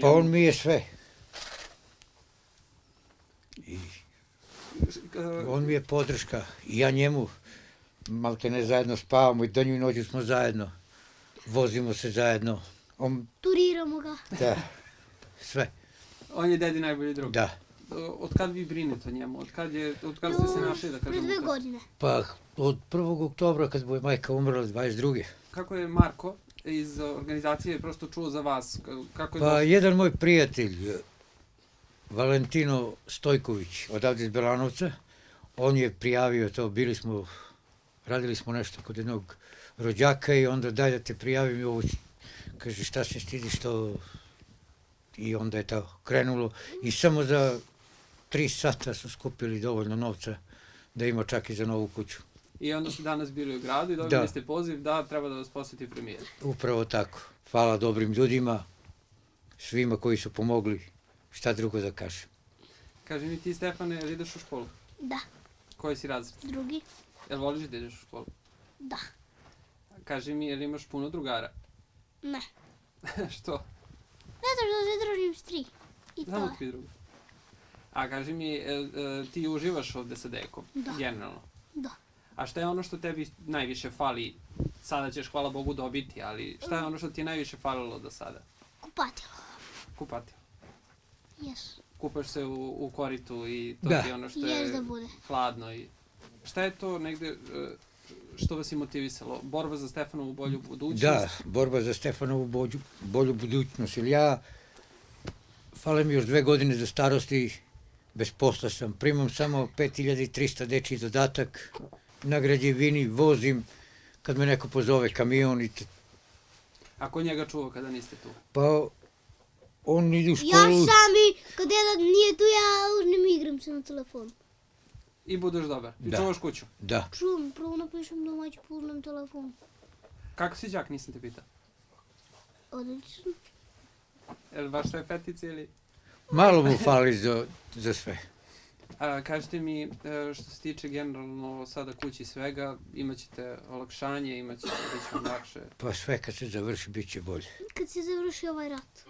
Pa on mi je sve. I on mi je podrška. I ja njemu, malte ne zajedno spavamo i danju i noću smo zajedno. Vozimo se zajedno. Turiramo ga. Da, sve. On je dedi najbolji drug. Da. Od kad vi brinete o njemu? Od kad ste se našli, da kažemo? Pre 2 godine. Pa od 1. oktobra kad mu je majka umrla 22. Kako je Marko iz organizacije prosto čuo za vas? Kako je Pa jedan moj prijatelj, Valentino Stojković, odavde iz Belanovca, on je prijavio to, radili smo nešto kod jednog rođaka i onda daj da te prijavim i ovo, kaže šta se stidiš to, i onda je to krenulo i samo za 3 sata su skupili dovoljno novca da ima čak i za novu kuću. I onda ste danas bili u gradu i dobili ste poziv da treba da vas poseti premijer. Upravo tako. Hvala dobrim ljudima, svima koji su pomogli, šta drugo da kažem. Kaži mi ti, Stefane, jel ideš u školu? Da. Koji si razred? 2. Jel voliš da ideš u školu? Da. Kaži mi, jel imaš puno drugara? Ne. Što? Zato što se družim s 3. I to Samo je. 3 druga. A kaži mi, ti uživaš ovde sa dekom? Da. Generalno. Da. A šta je ono što tebi najviše fali? Sada ćeš, hvala Bogu, dobiti, ali šta je ono što ti je najviše falilo do sada? Kupatilo. Kupati. Jes. Kupaš se u koritu i to Da. ti je ono što Jes je da bude. hladno. Šta je to negde što vas je motivisalo? Borba za Stefanovu bolju budućnost? Da, borba za Stefanovu bolju budućnost. Jer ja, fale mi još 2 godine za starosti, bez posla sam. Primam samo 5300 dečji dodatak, na građevini vozim, kad me neko pozove kamion i A ko njega čuva kada niste tu? pa on ide u Ja školu. sami, kad jedan nije tu, ja uzmem i igram se na telefonu. I budeš dobar. I Da. čuvaš kuću. Da, Čuvam, prvo napišem domaći, pa uzmem telefon. Kako si đak, nisam te pitao? Odlično. Jel baš sve petice ili... malo mu fali za sve. Kažite mi, što se tiče generalno sada kući svega, imaćete olakšanje, imaćete biti vam lakše. Pa sve kad se završi, bit će bolje. Kad se završi ovaj rat.